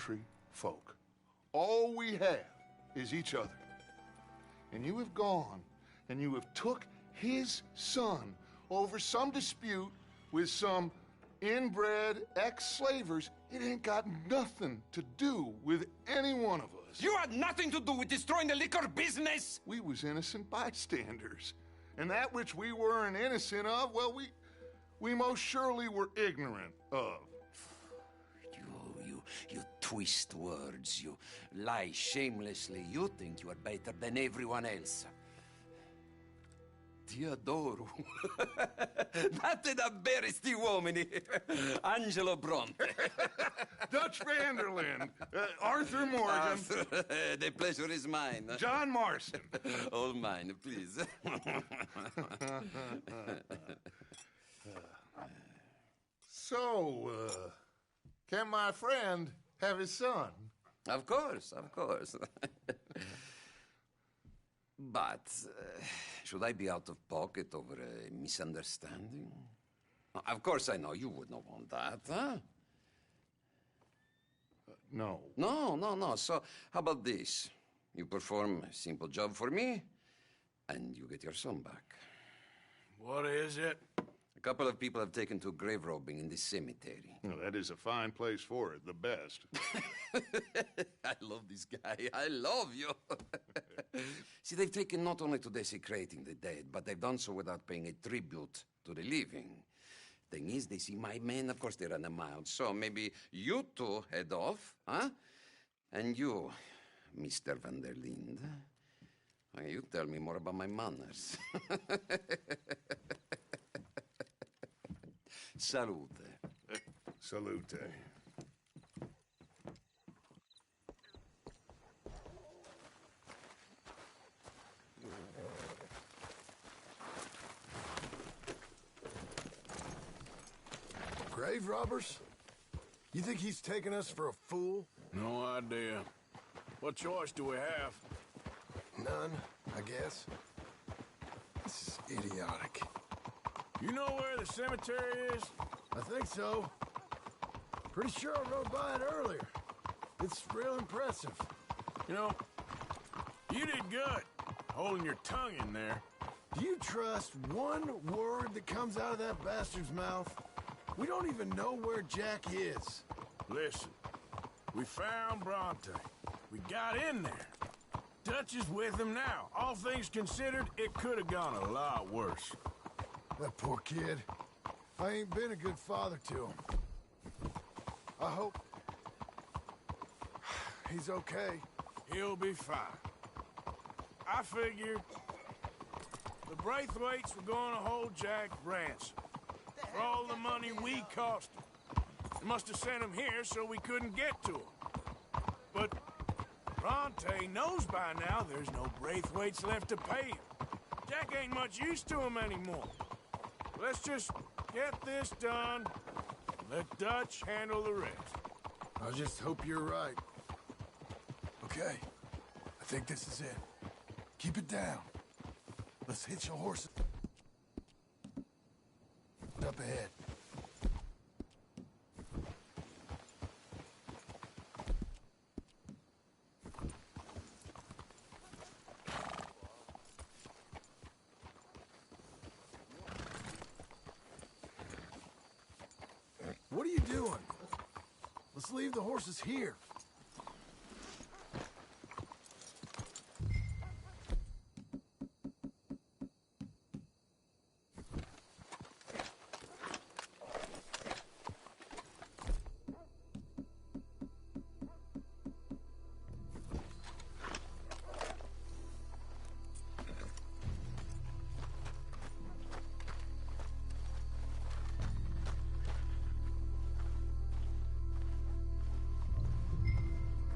country folk. All we have is each other. And you have gone and you have took his son over some dispute with some inbred ex-slavers. It ain't got nothing to do with any one of us. You had nothing to do with destroying the liquor business! We was innocent bystanders. And that which we weren't innocent of, well, we most surely were ignorant of. You twist words, you lie shamelessly. You think you are better than everyone else. Ti adoro. Date da bere sti uomini. Angelo Bronte. Dutch Vanderland. Arthur Morgan. Arthur, the pleasure is mine. John Marston. All mine, please. So, can my friend have his son? Of course, of course. But, should I be out of pocket over a misunderstanding? Of course I know you would not want that, huh? No. No. So, how about this? You perform a simple job for me, and you get your son back. What is it? A couple of people have taken to grave robbing in this cemetery. Well, that is a fine place for it, the best. I love this guy. I love you. See, they've taken not only to desecrating the dead, but they've done so without paying a tribute to the living. Thing is, they see my men, of course they run them out. So maybe you two head off, huh? And you, Mr. Van der Linde, you tell me more about my manners. Salute. Salute. Grave robbers? You think he's taking us for a fool? No idea. What choice do we have? None, I guess. This is idiotic. You know where the cemetery is? I think so. Pretty sure I rode by it earlier. It's real impressive. You know, you did good, holding your tongue in there. Do you trust one word that comes out of that bastard's mouth? We don't even know where Jack is. Listen, we found Bronte. We got in there. Dutch is with him now. All things considered, it could have gone a lot worse. That poor kid. I ain't been a good father to him. I hope he's okay. He'll be fine. I figured the Braithwaites were going to hold Jack ransom for all the money we cost him. They must have sent him here so we couldn't get to him. But Bronte knows by now there's no Braithwaites left to pay him. Jack ain't much use to him anymore. Let's just get this done. Let Dutch handle the rest. I just hope you're right. Okay, I think this is it. Keep it down. Let's hitch your horses up ahead. What are you doing? Let's leave the horses here.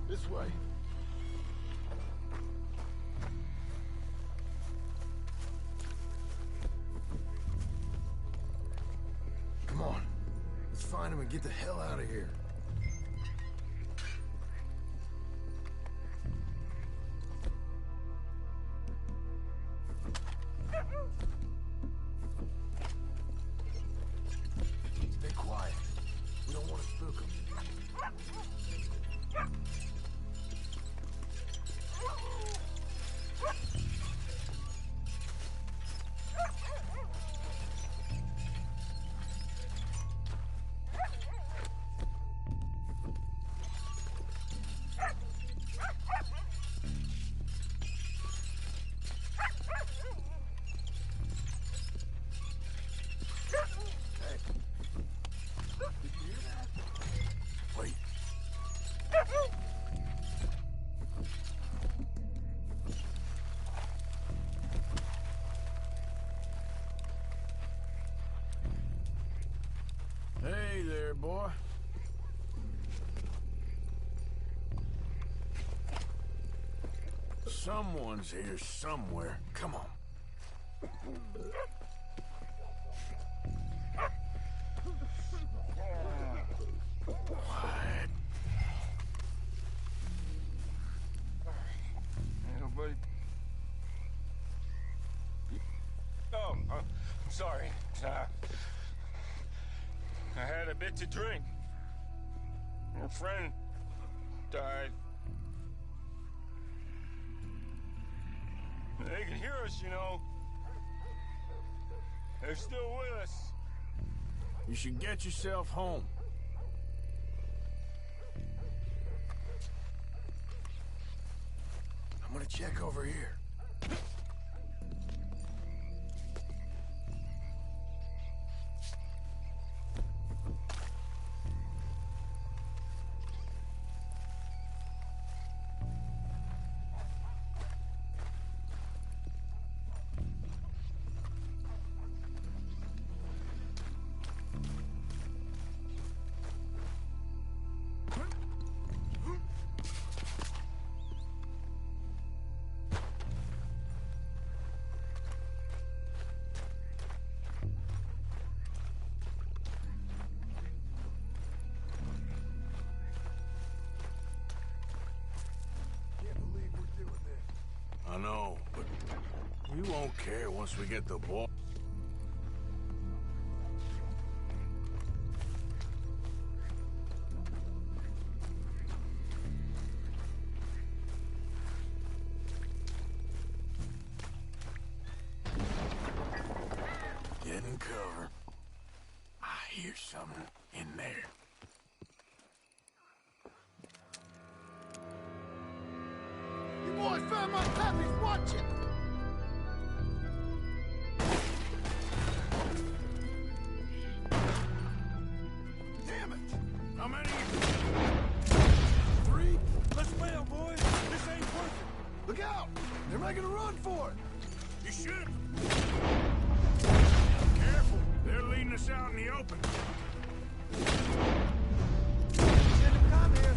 This way. Come on. Let's find him and get the hell out of here. Stay quiet. We don't want to spook him. Hey there, boy. Someone's here somewhere. Come on. Quiet. Nobody. Oh, I'm sorry. I had a bit to drink. Your friend died. They can hear us, you know. They're still with us. You should get yourself home. I'm gonna check over here. I know, but we won't care once we get the ball. Get in cover. I hear something in there. You boys found my puppies, watch it! Damn it! How many? 3? Let's bail, boys. This ain't worth it. Look out! They're making a run for it! You should. Careful. They're leading us out in the open. Send them come here.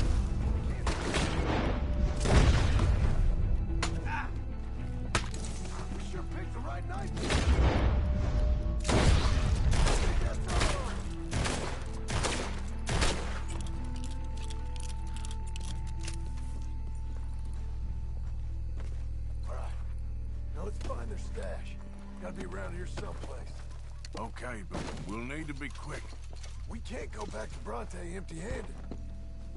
We sure picked the right night. All right. Now let's find their stash. Gotta be around here someplace. Okay, but we'll need to be quick. We can't go back to Bronte empty-handed.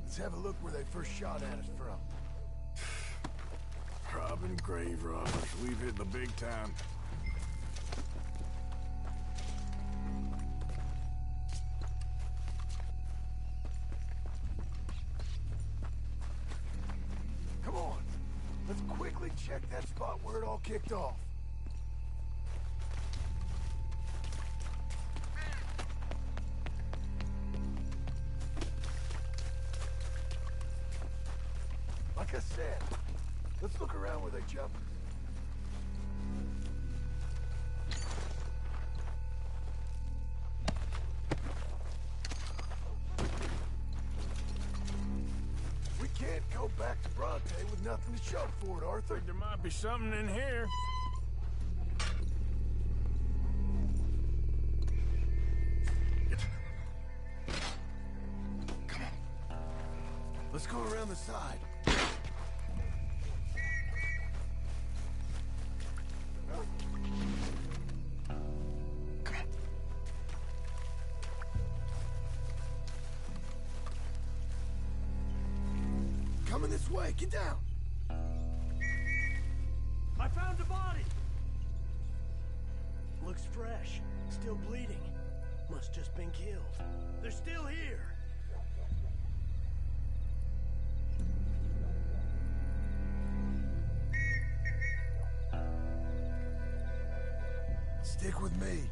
Let's have a look where they first shot at us from. Robbing grave robbers. We've hit the big time. Come on. Let's quickly check that spot where it all kicked off. Like I said, let's look around where they jumped. We can't go back to Bronte with nothing to show for it, Arthur. There might be something in here. Let's go around the side. Coming this way, get down. I found a body! Looks fresh. Still bleeding. Must just been killed. They're still here. Stick with me.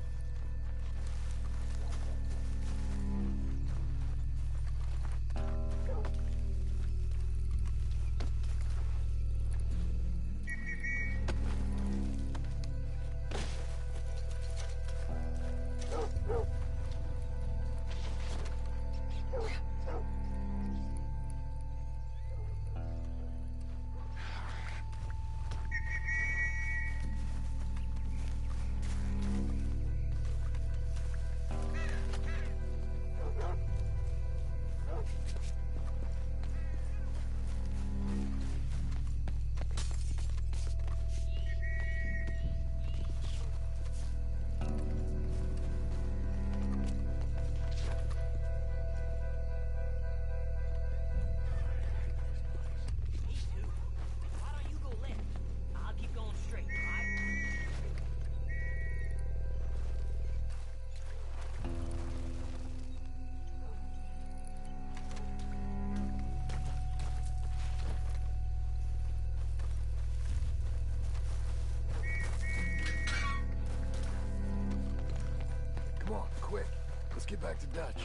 let's get back to Dutch.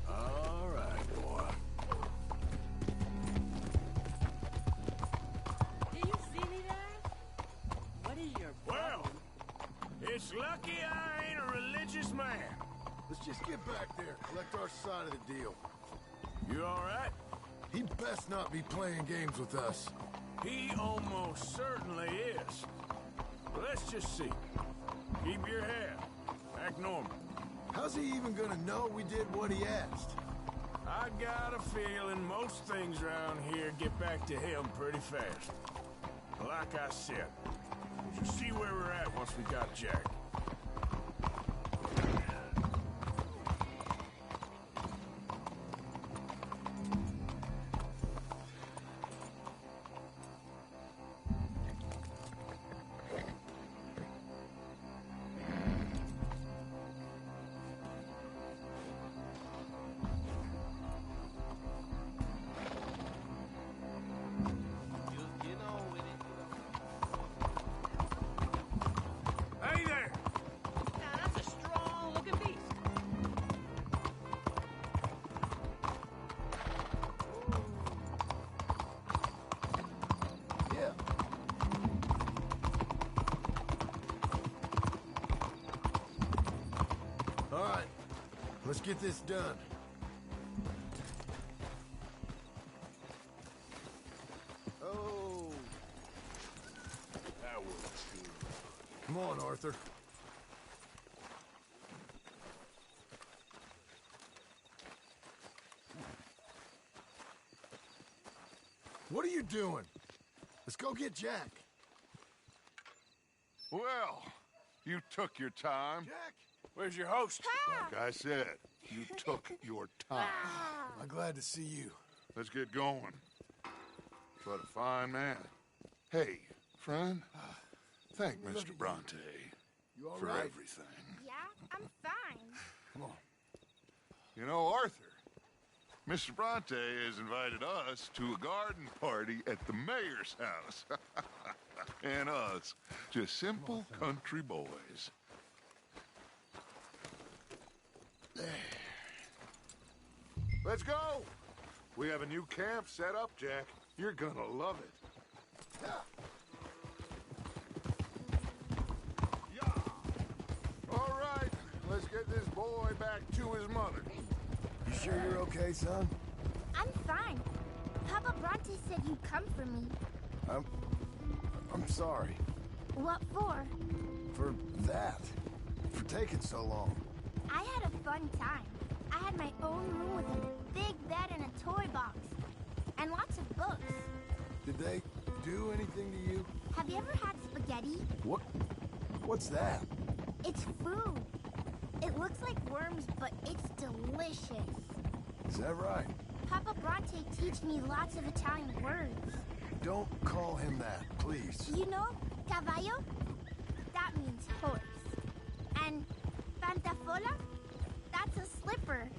All right, boy. Do you see me there? What is your Well, problem? it's lucky I ain't a religious man. Let's just get back there, collect our side of the deal. You all right? He best not be playing games with us. He almost certainly is. Let's just see. Keep your head. Act normal. How's he even gonna know we did what he asked? I got a feeling most things around here get back to him pretty fast. Like I said, we'll just see where we're at once we got Jack. You know, with it. Hey there! Now, that's a strong-looking beast. Yeah. All right, let's get this done. Oh, That was good. come on, Arthur. What are you doing? Let's go get Jack. Well, you took your time. Jack! Where's your host? Like I said, you took your time. I'm glad to see you. Let's get going. What a fine man. Hey, friend, thank Mr. Bronte You all for right? everything. Yeah, I'm fine. Come on. You know, Arthur, Mr. Bronte has invited us to a garden party at the mayor's house. And us, just simple country boys. Let's go! We have a new camp set up, Jack. You're gonna love it. Yeah. All right, let's get this boy back to his mother. You sure you're okay, son? I'm fine. Papa Bronte said you'd come for me. I'm sorry What for? for that. For taking so long. I had a fun time. I had my own room with a big bed and a toy box. And lots of books. Did they do anything to you? Have you ever had spaghetti? What's that? It's food. It looks like worms, but it's delicious. Is that right? Papa Bronte teach me lots of Italian words. Don't call him that, please. You know, caballo? That means horse. And pantafola? That's a slipper.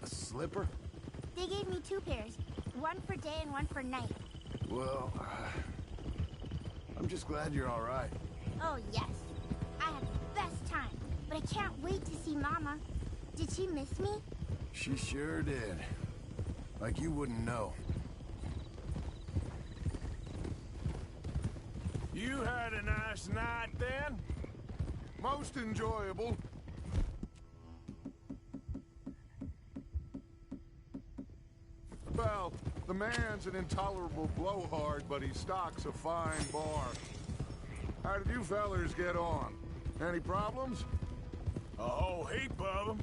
A slipper? They gave me 2 pairs, one for day and one for night. Well, I'm just glad you're all right. Oh, yes. I had the best time, but I can't wait to see Mama. Did she miss me? She sure did. Like you wouldn't know. You had a nice night then? Most enjoyable. Well, the man's an intolerable blowhard, but he stocks a fine bar. How did you fellers get on? Any problems? A whole heap of them.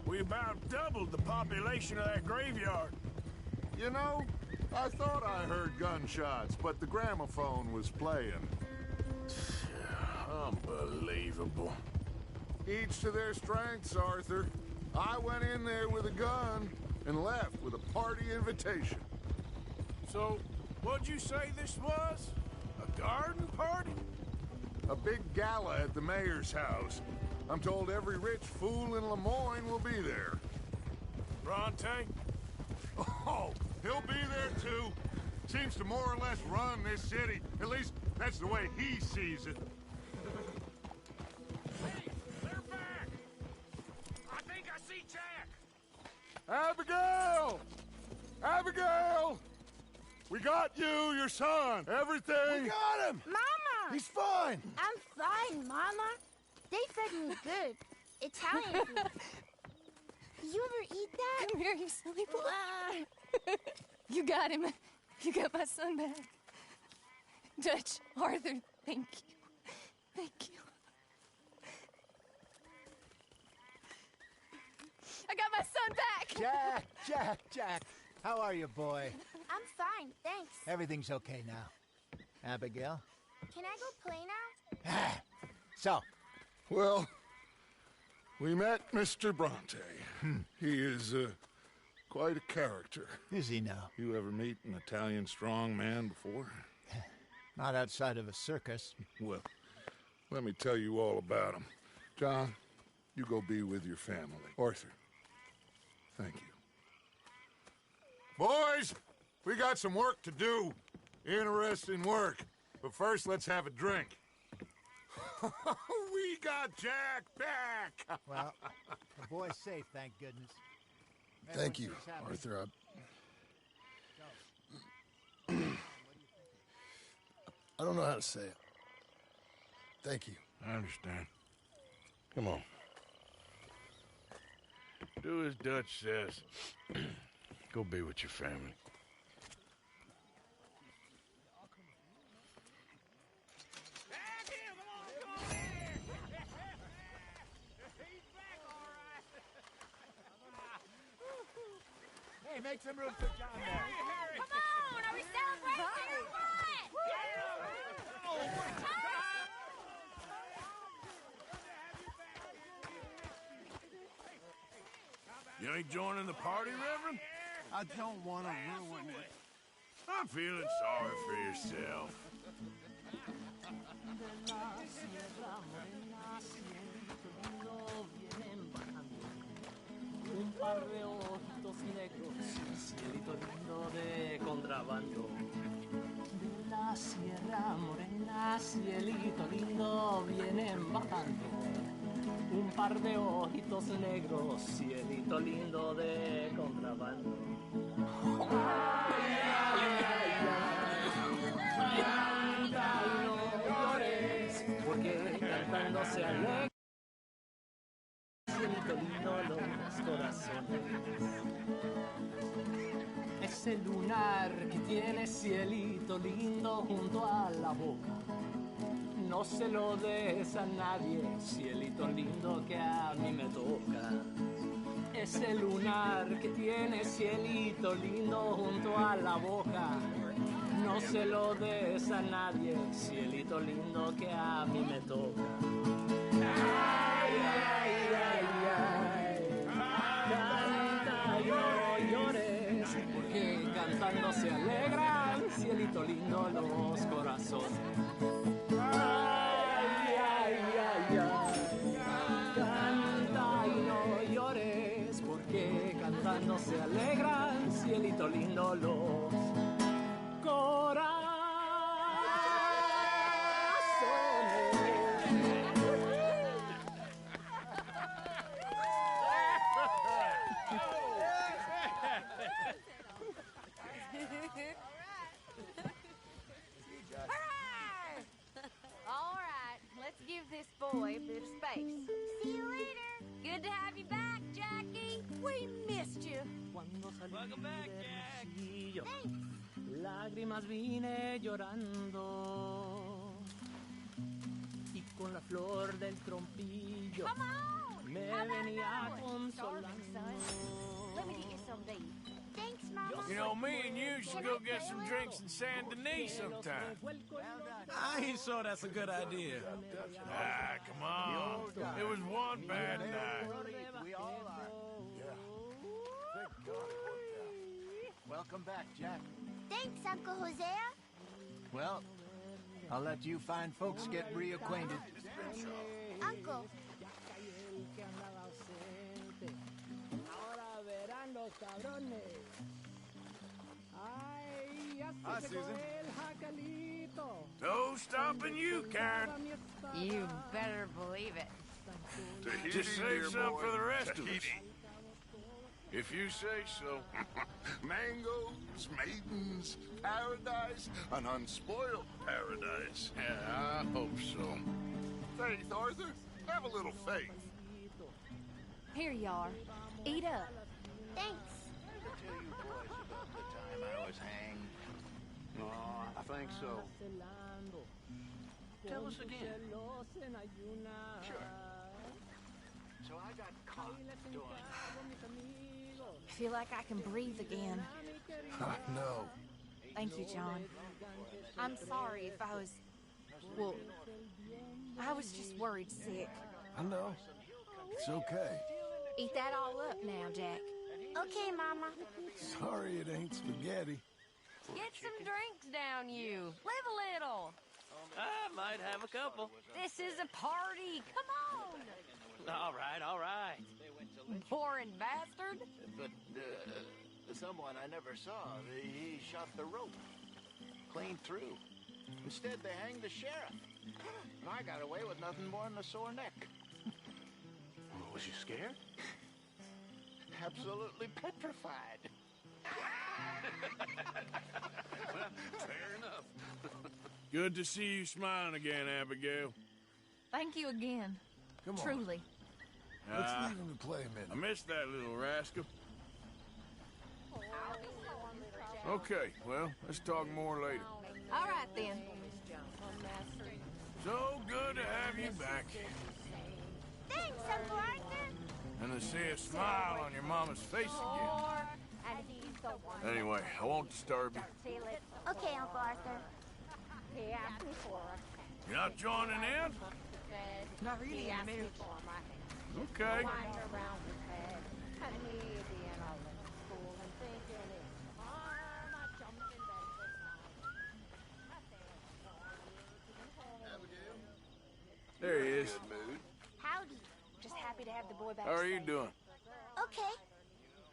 We about doubled the population of that graveyard. You know, I thought I heard gunshots, but the gramophone was playing. Unbelievable. Each to their strengths, Arthur. I went in there with a gun and left with a party invitation. So, what'd you say this was? A garden party? A big gala at the mayor's house. I'm told every rich fool in Lemoyne will be there. Bronte? Oh, he'll be there too. Seems to more or less run this city. At least, that's the way he sees it. Hey, they're back! Abigail! Abigail! We got you, your son, everything. We got him! Mama! He's fine! I'm fine, Mama. They fed me good. Italian food. You ever eat that? Come here, you silly boy. You got him. You got my son back. Dutch, Arthur, thank you. Thank you. I got my son back! Jack. How are you, boy? I'm fine, thanks. Everything's okay now. Abigail? Can I go play now? So, Well, we met Mr. Bronte. He is quite a character. is he now? You ever meet an Italian strong man before? Not outside of a circus. Well, let me tell you all about him. John, you go be with your family. Arthur, thank you. Boys, we got some work to do. Interesting work. But first, let's have a drink. We got Jack back! Well, the boy's safe, thank goodness. Thank you, Everyone seems happy. Arthur. I don't know how to say it. Thank you. I understand. Come on. Do as Dutch says. Go be with your family. Hey, make some room for John there. Come on! Are we celebrating or what? You ain't joining the party, Reverend? I don't want to ruin it. I'm feeling sorry for yourself. Un par de ojitos negros, cielito lindo de contrabando. De la sierra morena, cielito lindo, vienen bajando. Un par de ojitos negros, cielito lindo de contrabando. Ay, ay, ay, ay. Canta y no llores, porque cantando se alegra. Cielito lindo los corazones. Ese lunar que tiene cielito lindo junto a la boca. No se lo des a nadie, cielito lindo que a mí me toca. Ese lunar que tiene cielito lindo junto a la boca. No se lo des a nadie, cielito lindo que a mí me toca. Ay, ay, ay, ay. Canta y no llores, porque cantando se alegran, cielito lindo los corazones. Ay, ay, ay, ay. Canta y no llores, porque cantando se alegran, cielito lindo los corazones. All right, let's give this boy a bit of space. See you later. Good to have you back, Jackie. We missed you. Welcome back, Jack. Lágrimas vine llorando y con la flor del trompillo Come on. me How about venía that one? consolando. Starving, son. Let me get you something to eat. Thanks, Mama. You know, me and you should go get some drinks in Saint Denis sometime. I ain't sure that's a good idea. Ah, come on. It was one bad night. We all are. Yeah. Thank God it worked out. Welcome back, Jack. Thanks, Uncle Hosea. Well, I'll let you fine folks get reacquainted. Uncle, Ahora verán los cabrones. Ay, ya Hi, se Susan. el jacalito. No stopping you, Karen. You better believe it. Just save some for the rest of us. If you say so. Mangoes, maidens, paradise, an unspoiled paradise. Yeah, I hope so. Faith, Arthur. Have a little faith. Here you are. Eat up. Thanks. Ever tell you boys about the time I was hanged? Oh, I think so. Tell us again. Sure. So I got caught doing... I feel like I can breathe again. No. Thank you, John. I'm sorry if I was... Well, I was just worried sick. I know. It's okay. Eat that all up now, Jack. Okay, Mama. Sorry it ain't spaghetti. Get some drinks down, you. Live a little. I might have a couple. This is a party. Come on. All right. Boring bastard. But, someone I never saw, he shot the rope. Clean through. Instead, they hanged the sheriff. And I got away with nothing more than a sore neck. Was you scared? Absolutely petrified. Fair enough. Good to see you smiling again, Abigail. Thank you again. Come on. Truly. Let's leave him to play a minute. I missed that little rascal. Okay, well, let's talk more later. All right, then. So good to have you back. Thanks, Uncle Arthur. And to see a smile on your mama's face again. Anyway, I won't disturb you. Okay, Uncle Arthur. You're not joining in? Not really in a minute. Okay. There he is. Howdy. Just happy to have the boy back. How are you safe. doing? Okay.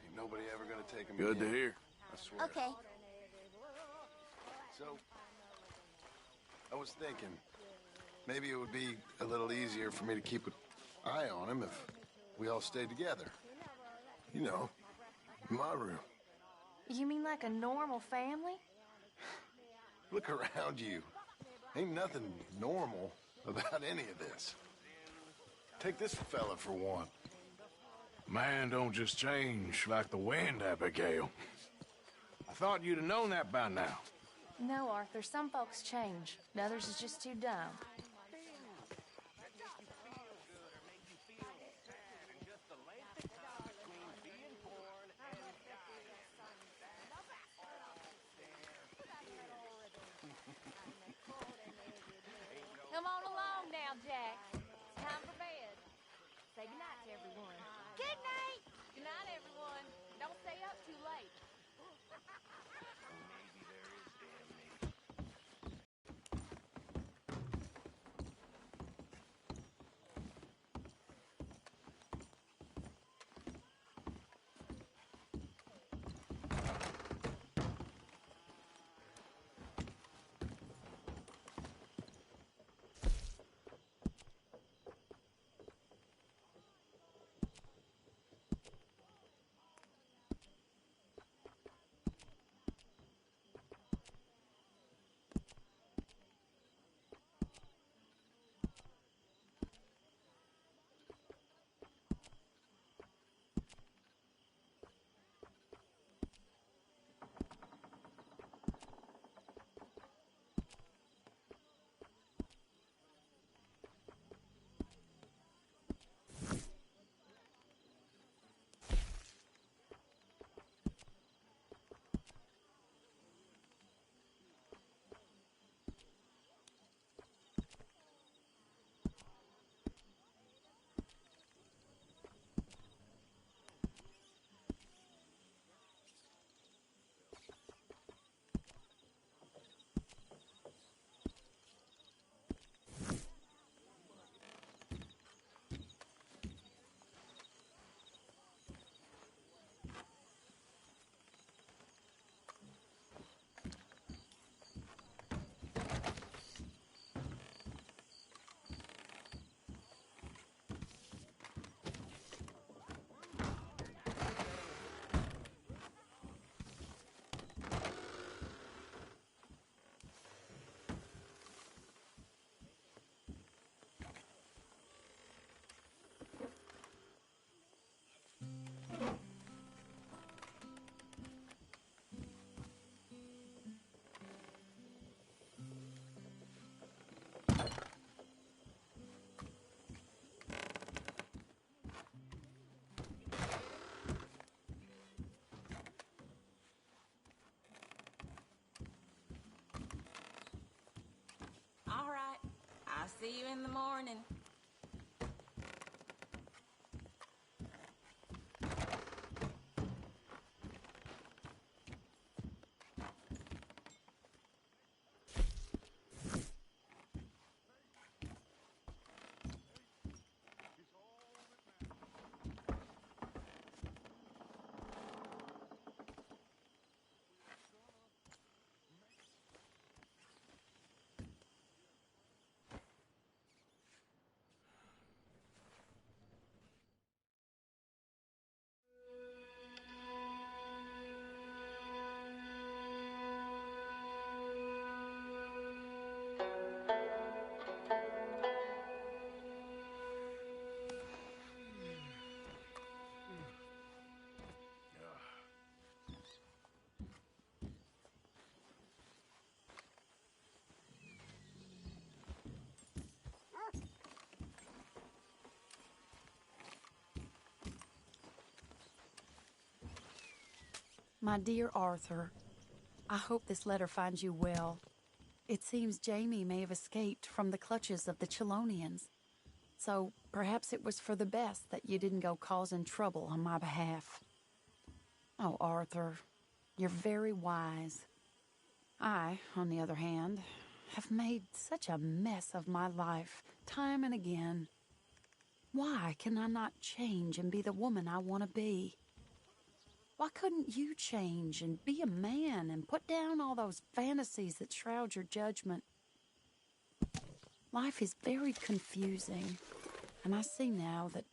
Ain't nobody ever gonna take him Good to again. hear. I swear. Okay. So, I was thinking, maybe it would be a little easier for me to keep an eye on him if we all stayed together. You know, in my room. You mean like a normal family? Look around you. Ain't nothing normal about any of this. Take this fella for one. Man don't just change like the wind, Abigail. I thought you'd have known that by now. No, Arthur. Some folks change. Others is just too dumb. Come on along now, Jack. It's time for bed. Say goodnight to everyone. Good night. Good night, everyone. Don't stay up too late. See you in the morning. My dear Arthur, I hope this letter finds you well. It seems Jamie may have escaped from the clutches of the Chelonians. So perhaps it was for the best that you didn't go causing trouble on my behalf. Oh, Arthur, you're very wise. I, on the other hand, have made such a mess of my life, time and again. Why can I not change and be the woman I want to be? Why couldn't you change and be a man and put down all those fantasies that shroud your judgment? Life is very confusing, and I see now that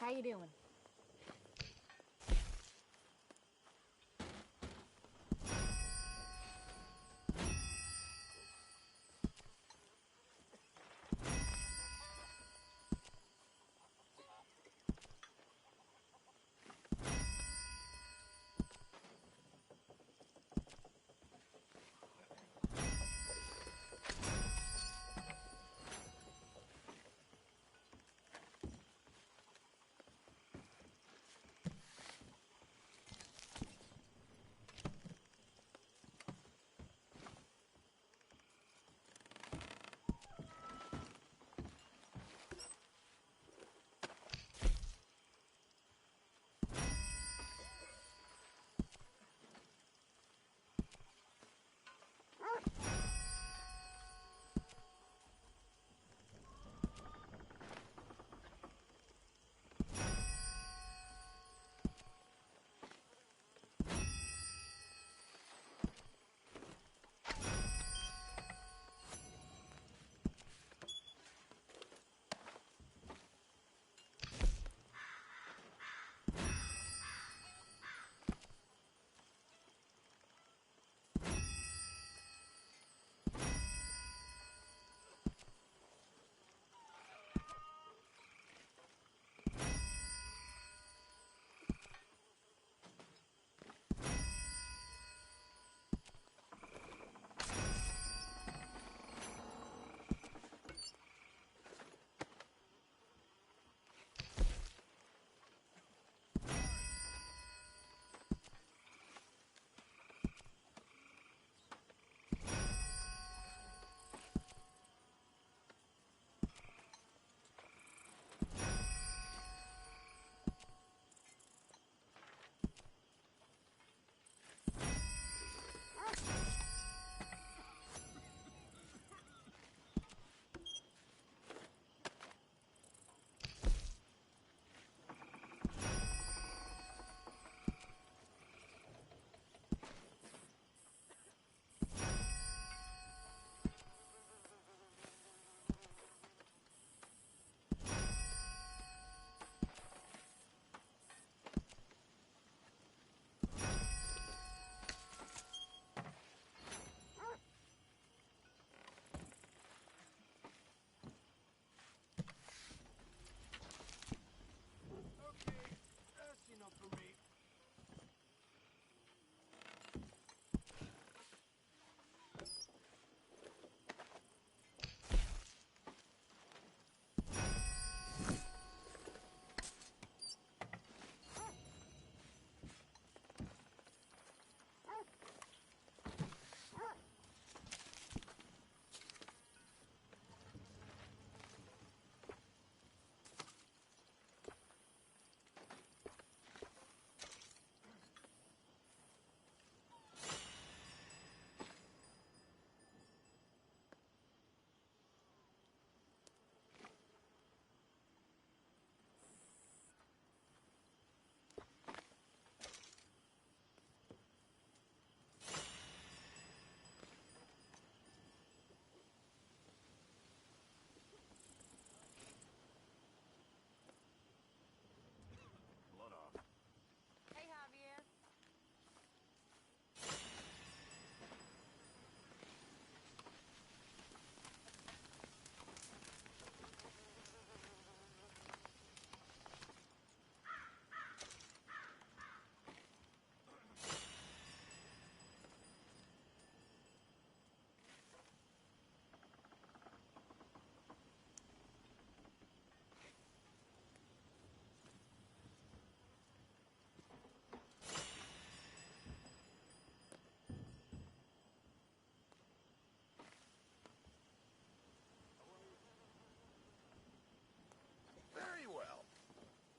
How you doing?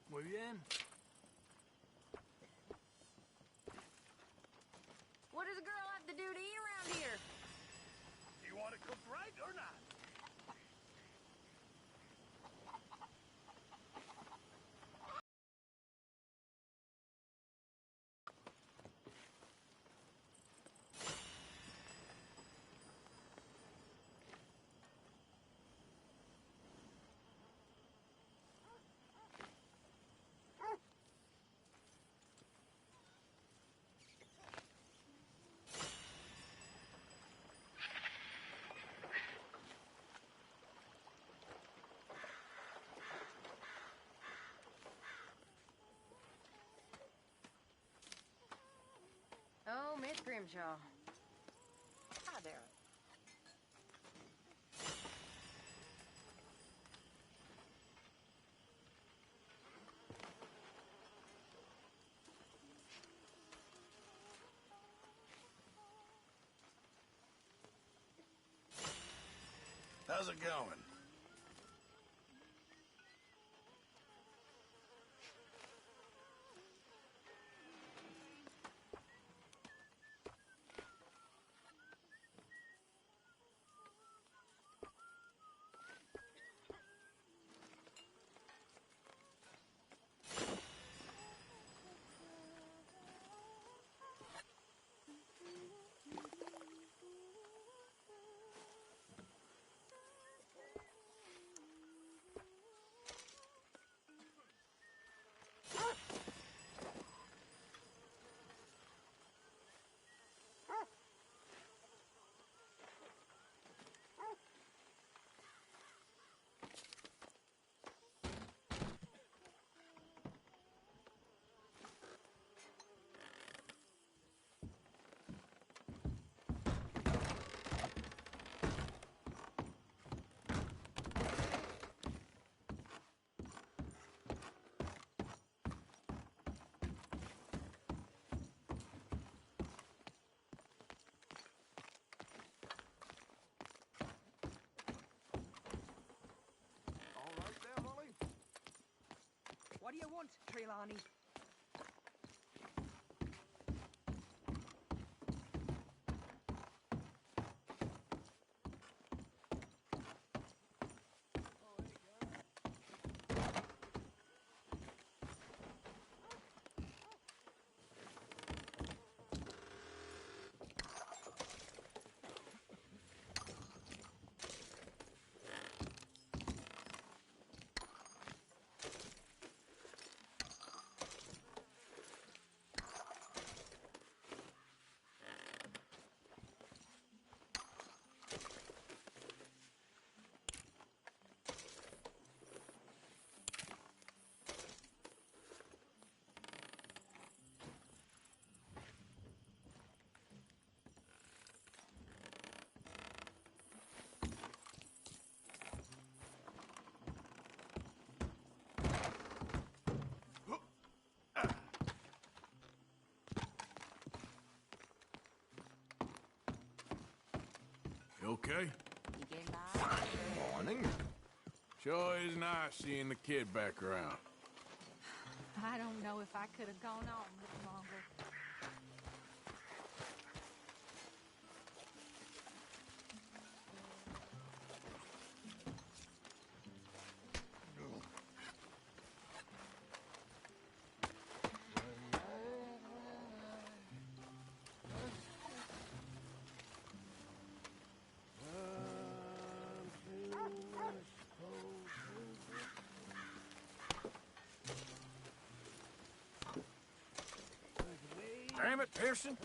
Muy bien. What does a girl have to do to eat around here? You want it cooked right or not? Miss Grimshaw. Hi there. How's it going? What do you want, Trelawney? You okay? You getting by? Morning. Sure is nice seeing the kid back around. I don't know if I could have gone on much longer. Damn it, Pearson!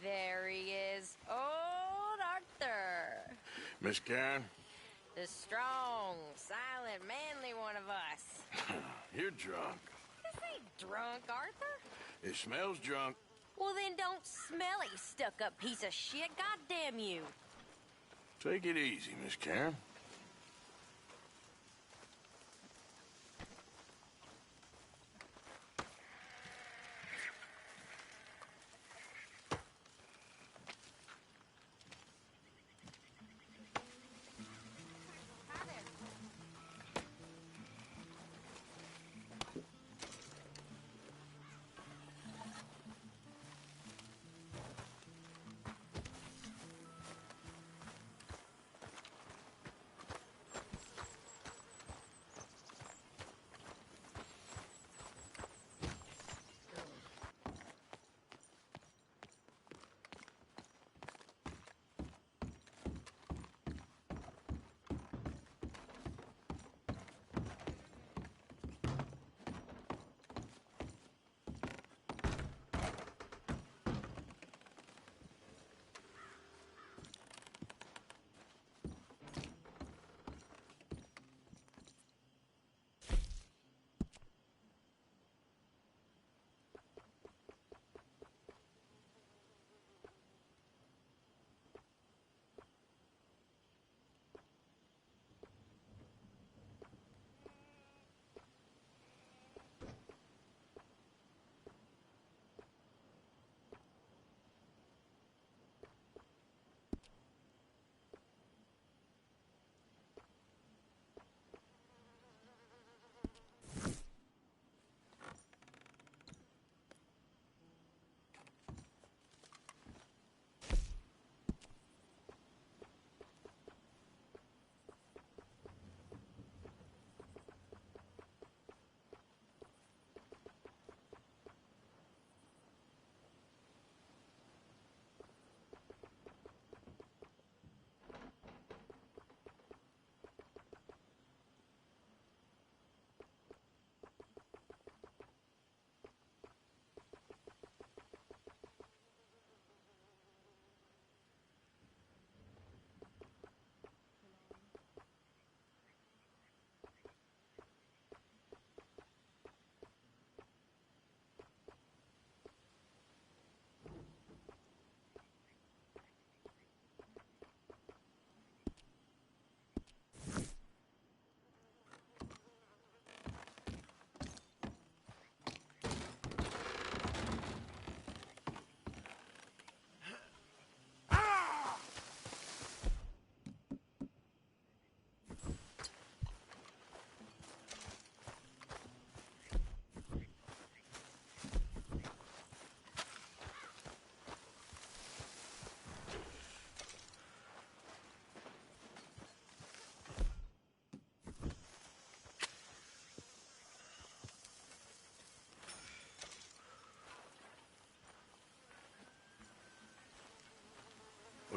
There he is, old Arthur. Miss Karen, The strong, silent, manly one of us. you're drunk. This ain't drunk, Arthur. It smells drunk. Well, then don't smell it, you stuck-up piece of shit. God damn you. Take it easy, Miss Karen.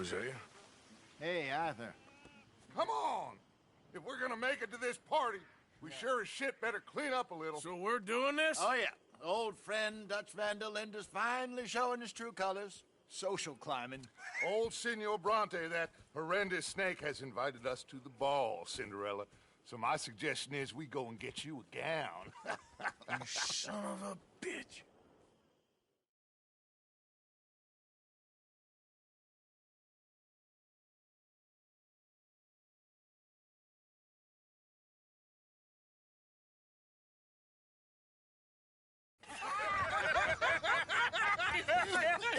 Hosea. Hey, Arthur. Come on! If we're gonna make it to this party, we sure as shit better clean up a little. So we're doing this? Oh, yeah. Old friend Dutch Van der Linde's finally showing his true colors. Social climbing. Old Senor Bronte, that horrendous snake, has invited us to the ball, Cinderella. So my suggestion is we go and get you a gown. You son of a bitch.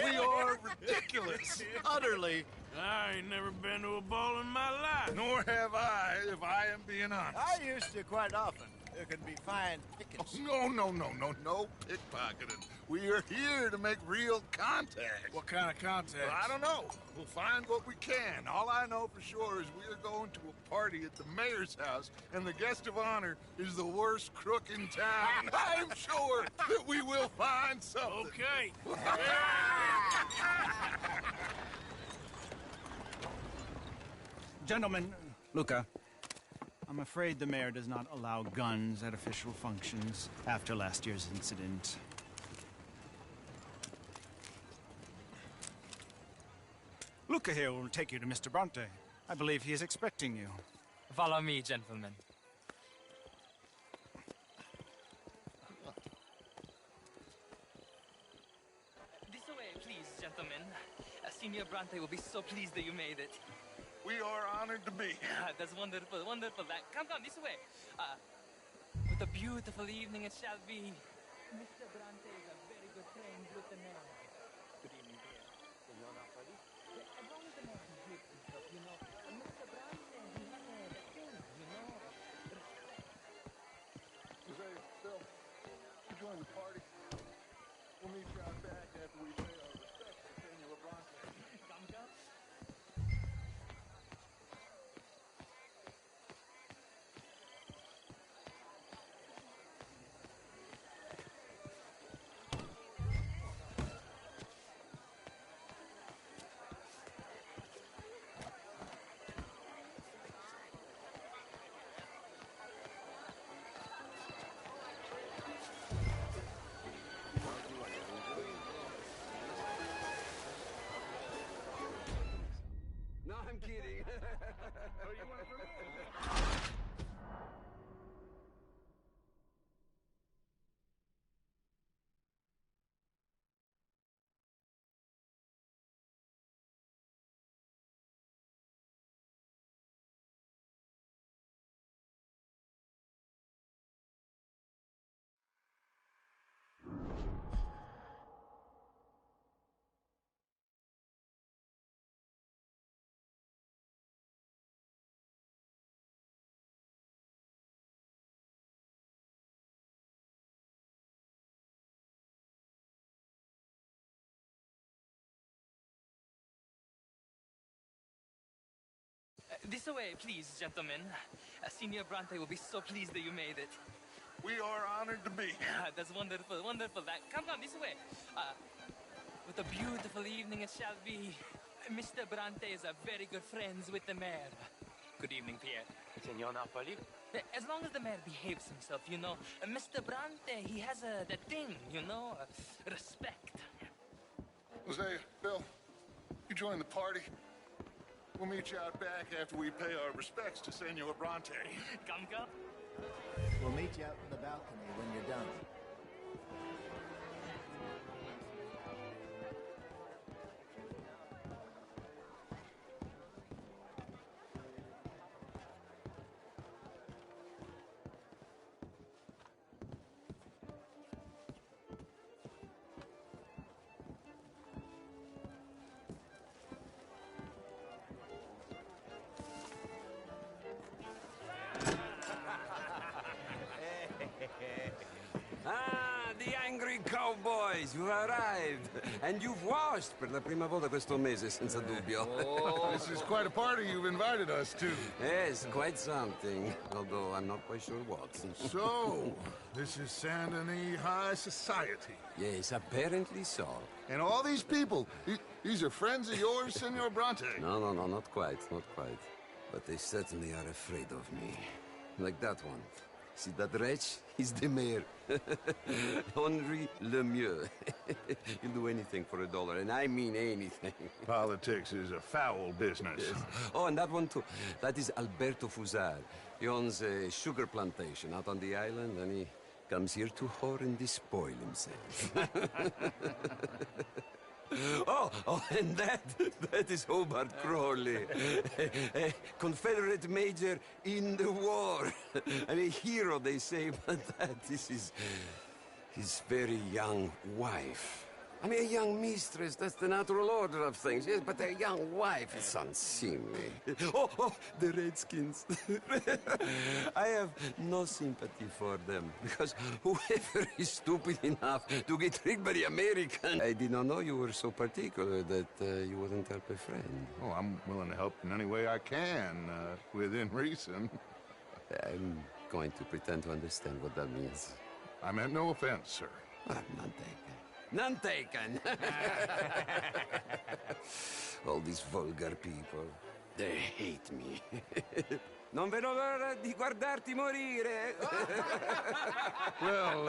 We are ridiculous. Utterly. I ain't never been to a ball in my life. Nor have I, if I am being honest. I used to quite often. There can be fine pickings. No pickpocketing. We are here to make real contact. What kind of contact? Well, I don't know. We'll find what we can. All I know for sure is we are going to a party at the mayor's house, and the guest of honor is the worst crook in town. I'm sure that we will find something. Okay. Gentlemen, Luca, I'm afraid the mayor does not allow guns at official functions after last year's incident. Luca here will take you to Mr. Bronte. I believe he is expecting you. Follow me, gentlemen. This way, please, gentlemen. Senior Bronte will be so pleased that you made it. We are honored to be. That's wonderful, wonderful. Come, this way. What a beautiful evening it shall be. Mr. Bronte is a very good friend with the man. Good evening, dear. Senor Napoli. As long as the man behaves himself, you know. Mr. Bronte, he has a thing, you know. Hosea, Bill, you join the party. We'll meet you out back after we pay our respects to Senor Bronte. Come. No, I'm kidding. Oh, you want to This way, please, gentlemen. Senior Bronte will be so pleased that you made it. We are honored to be. That's wonderful, wonderful. Come, this way. What a beautiful evening it shall be. Mr. Bronte is a very good friends with the mayor. Good evening, Pierre. Senor Napoli. As long as the mayor behaves himself, you know. Mr. Bronte, he has that thing, you know, respect. Hosea, Bill, you join the party. We'll meet you out back after we pay our respects to Senor Bronte. Come. We'll meet you out in the balcony when you're done. The angry cowboys who arrived. And you've washed per la prima volta questo mese, senza dubbio. This is quite a party you've invited us to. Yes, quite something. Although I'm not quite sure what. So, this is Saint Denis High Society. Yes, apparently so. And all these people, these are friends of yours, Senor Bronte? No, not quite, not quite. But they certainly are afraid of me. Like that one. See that wretch? He's the mayor. Henri Lemieux. He'll do anything for $1, and I mean anything. Politics is a foul business. Yes. Oh, and that one too. That is Alberto Fusar. He owns a sugar plantation out on the island, and he comes here to whore and despoil himself. Oh, and that is Hobart Crawley, a Confederate major in the war. I mean, a hero, they say, but that is his very young wife. I mean, a young mistress, that's the natural order of things, yes, but a young wife is unseemly. Oh, the Redskins. I have no sympathy for them, because whoever is stupid enough to get tricked by the American... I did not know you were so particular that you wouldn't help a friend. Oh, I'm willing to help in any way I can, within reason. I'm going to pretend to understand what that means. I meant no offense, sir. I'm not taken. None taken. All these vulgar people, they hate me. Non vedo l'ora di guardarti morire. Well,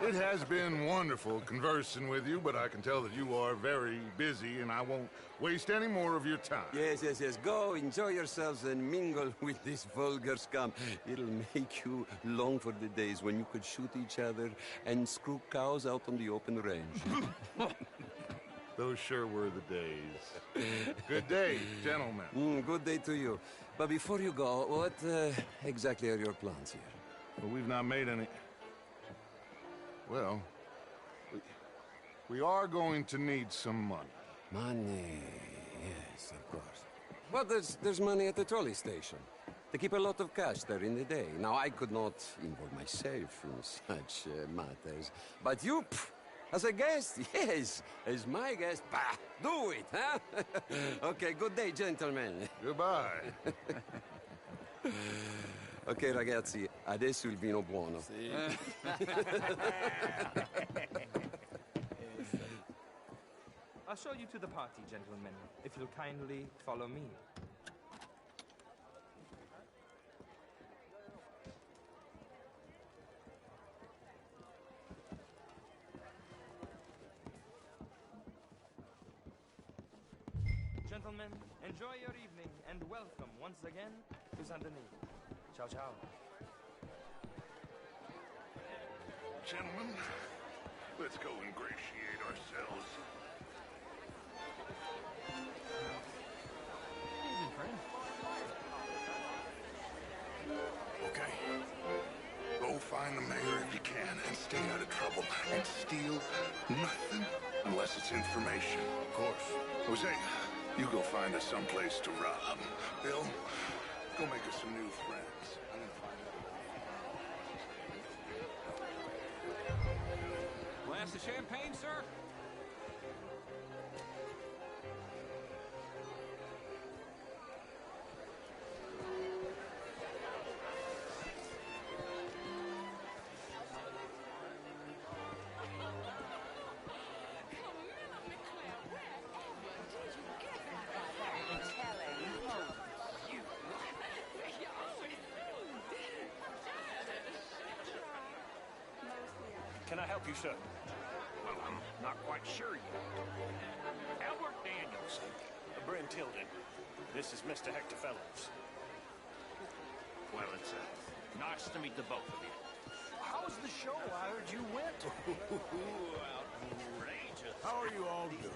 it has been wonderful conversing with you, but I can tell that you are very busy, and I won't waste any more of your time. Yes. Go, enjoy yourselves, and mingle with this vulgar scum. It'll make you long for the days when you could shoot each other and screw cows out on the open range. Those sure were the days. Good day, gentlemen. Good day to you. But before you go, what exactly are your plans here? Well, we've not made any... Well, we are going to need some money. Money, yes, of course. But there's money at the trolley station. They keep a lot of cash there in the day. Now, I could not involve myself in such matters. But you... As a guest? Yes. As my guest? Bah, do it, huh? Okay, good day, gentlemen. Goodbye. Ok, ragazzi, adesso il vino buono. Sì. I'll show you to the party, gentlemen, if you'll kindly follow me. Gentlemen, enjoy your evening and welcome once again to Saint Denis. Ciao, ciao. Gentlemen, let's go ingratiate ourselves. Evening, friend. Okay. Go find the mayor if you can and stay out of trouble. And steal nothing unless it's information. Of course. Jose, you go find us someplace to rob. Bill, go make us some new friends. I'm gonna find out. Glass of champagne, sir? Can I help you, sir? Well, I'm not quite sure yet. Albert Daniels. Bryn Tilden. This is Mr. Hector Fellows. Well, it's nice to meet the both of you. How was the show? I heard you went. Outrageous. How are you all doing?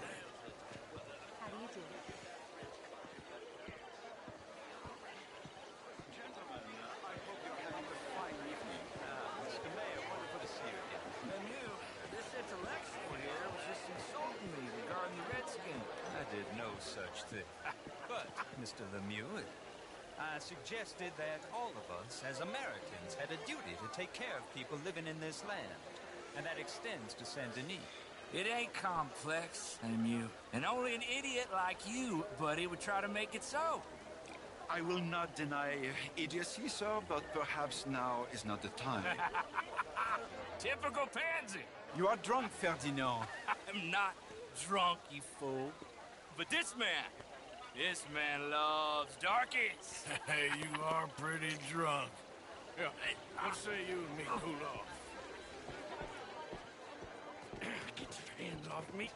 How do you do? Gentlemen, I hope you're having a fine evening. Mr. Mayor, wonderful to see you again. Lemieux, this intellectual here was just insulting me regarding the Redskins. I did no such thing. But, Mr. Lemieux, I suggested that all of us, as Americans, had a duty to take care of people living in this land. And that extends to Saint Denis. It ain't complex, Lemieux. And only an idiot like you, buddy, would try to make it so. I will not deny idiocy, sir, but perhaps now is not the time. Typical pansy. You are drunk, Ferdinand. I'm not drunk, you fool. But this man loves darkies. Hey, you are pretty drunk. Yeah, hey, what say you and me cool off? Get your hands off me.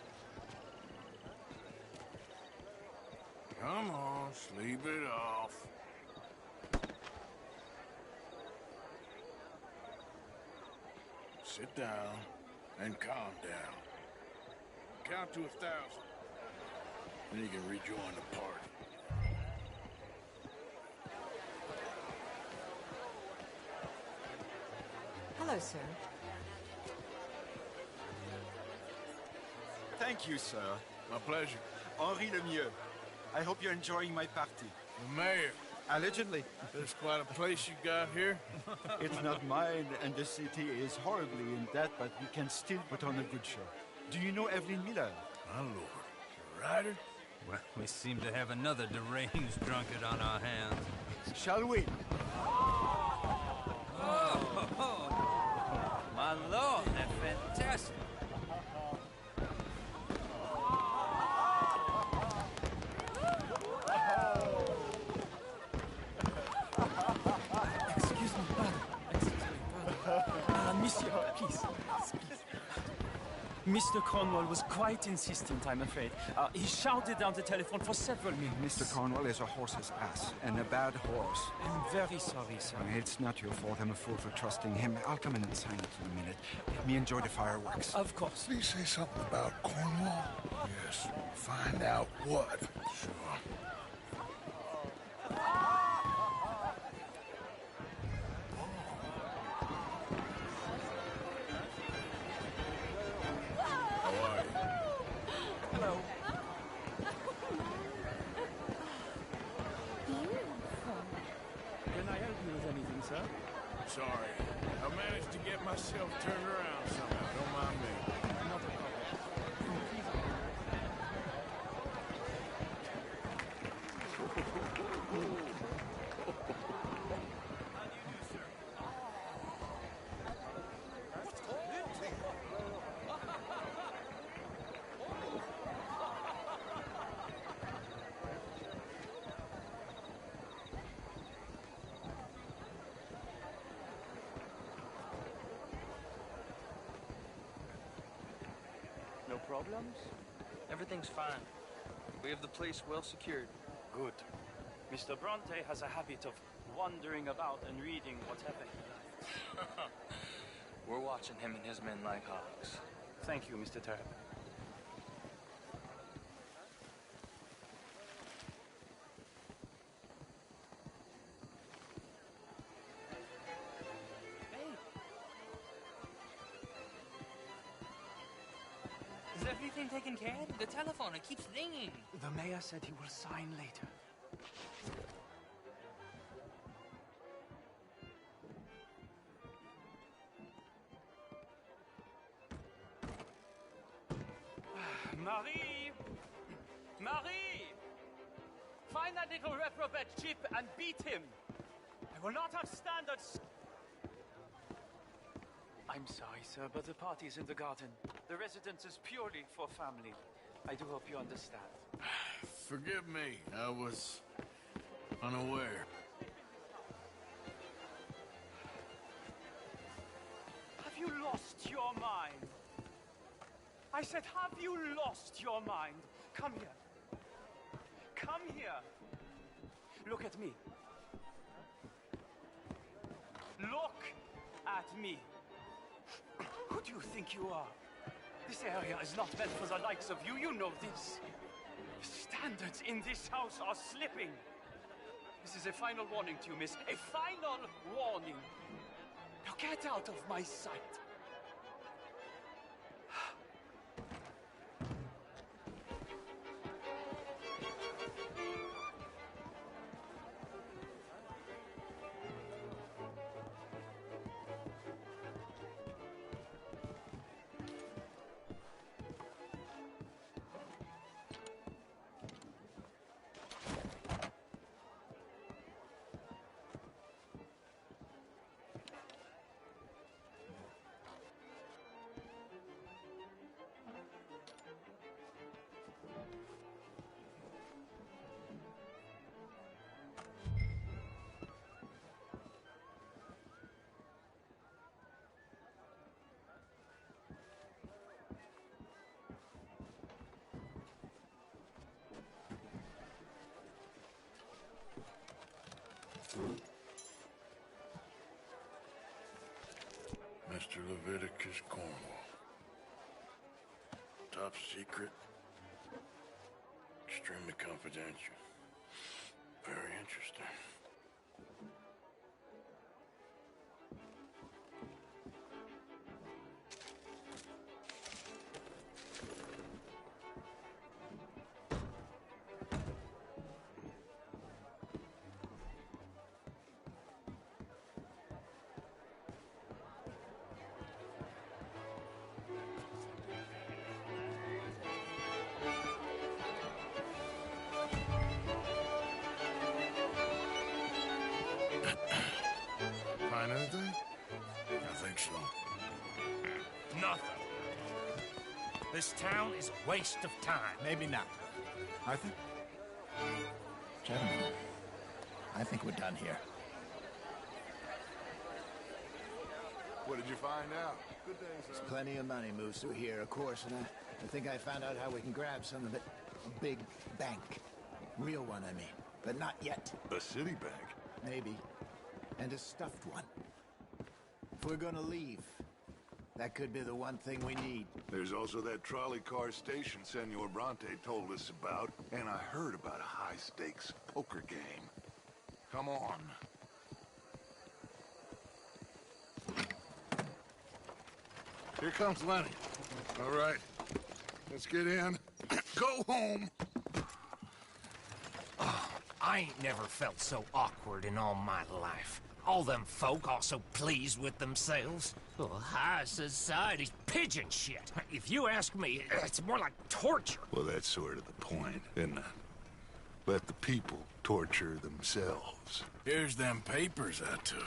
Come on, sleep it off. Sit down and calm down. Count to 1,000. Then you can rejoin the party. Hello, sir. Thank you, sir. My pleasure. Henri Lemieux. I hope you're enjoying my party. The mayor. Allegedly. There's quite a place you got here. It's not mine, and the city is horribly in debt, but we can still put on a good show. Do you know Evelyn Miller? My lord. The writer? Well, we seem to have another deranged drunkard on our hands. Shall we? Oh, my lord, that's fantastic. Excuse me, brother. Monsieur, please. Mr. Cornwall was quite insistent, I'm afraid. He shouted down the telephone for several minutes. Mr. Cornwall is a horse's ass, and a bad horse. I'm very sorry, sir. It's not your fault. I'm a fool for trusting him. I'll come in and sign it in a minute. Let me enjoy the fireworks. Of course. Did he say something about Cornwall? Yes. Find out what. Sure. Hello. Can I help you with anything, sir? Sorry. I managed to get myself turned around somehow. Don't mind me. Not a problem. No problems? Everything's fine. We have the place well secured. Good. Mr. Bronte has a habit of wandering about and reading whatever he likes. We're watching him and his men like hawks. Thank you, Mr. Turp. Is everything taken care of? The telephone, it keeps ringing. The mayor said he will sign later. Marie! Marie! Find that little reprobate chip and beat him. I will not have standards. I'm sorry, sir, but the party's in the garden. The residence is purely for family. I do hope you understand. Forgive me. I was unaware. Have you lost your mind? I said, have you lost your mind? Come here. Come here. Look at me. Look at me. Who do you think you are? This area is not meant for the likes of you. You know this. The standards in this house are slipping. This is a final warning to you, miss. A final warning. Now get out of my sight. Mr. Leviticus Cornwall. Top secret. Extremely confidential. Very interesting. Find anything? I think so. Nothing. This town is a waste of time. Maybe not. Arthur? Gentlemen, I think we're done here. What did you find out? Good day, sir. There's plenty of money moves through here, of course, and I think I found out how we can grab some of it. A big bank. Real one, I mean. But not yet. A city bank? Maybe. And a stuffed one. If we're gonna leave, that could be the one thing we need. There's also that trolley car station Senor Bronte told us about, and I heard about a high-stakes poker game. Come on. Here comes Lenny. All right, let's get in. Go home. I ain't never felt so awkward in all my life. All them folk all so pleased with themselves. Oh, high society's pigeon shit. If you ask me, it's more like torture. Well, that's sort of the point, isn't it? Let the people torture themselves. Here's them papers I took.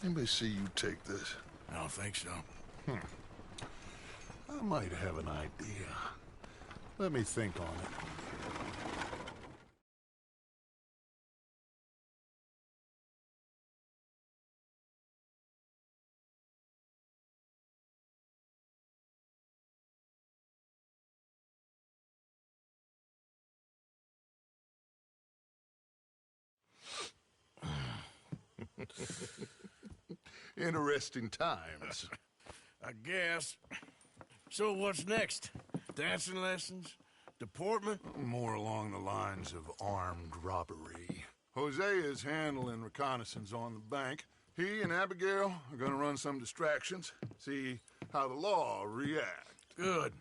Anybody see you take this? I don't think so. I might have an idea. Let me think on it. Interesting times. I guess. So what's next? Dancing lessons? Deportment? More along the lines of armed robbery. Hosea is handling reconnaissance on the bank. He and Abigail are gonna run some distractions, see how the law react. Good.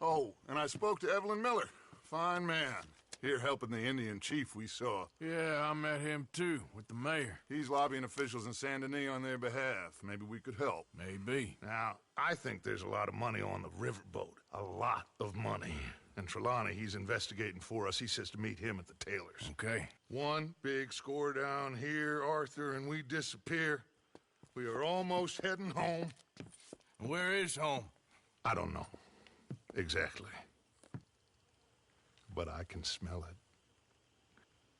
Oh, and I spoke to Evelyn Miller. Fine man. Here helping the Indian chief we saw. Yeah, I met him too, with the mayor. He's lobbying officials in Saint Denis on their behalf. Maybe we could help. Maybe. Now, I think there's a lot of money on the riverboat. A lot of money. And Trelawney, he's investigating for us. He says to meet him at the Taylor's. Okay. One big score down here, Arthur, and we disappear. We are almost heading home. Where is home? I don't know. Exactly. But I can smell it.